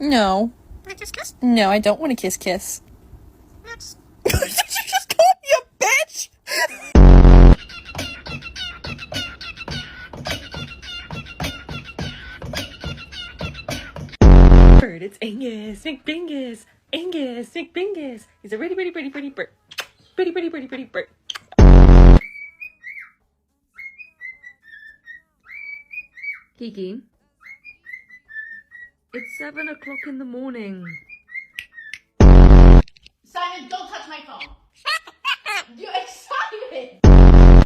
No. Want to kiss kiss? No, I don't want to kiss kiss. That's... Did you just call me a bitch? Bird, it's Angus, McBingus, Angus, McBingus. He's a pretty bird. Pretty bird. Kiki, it's 7 o'clock in the morning. Simon, don't touch my phone.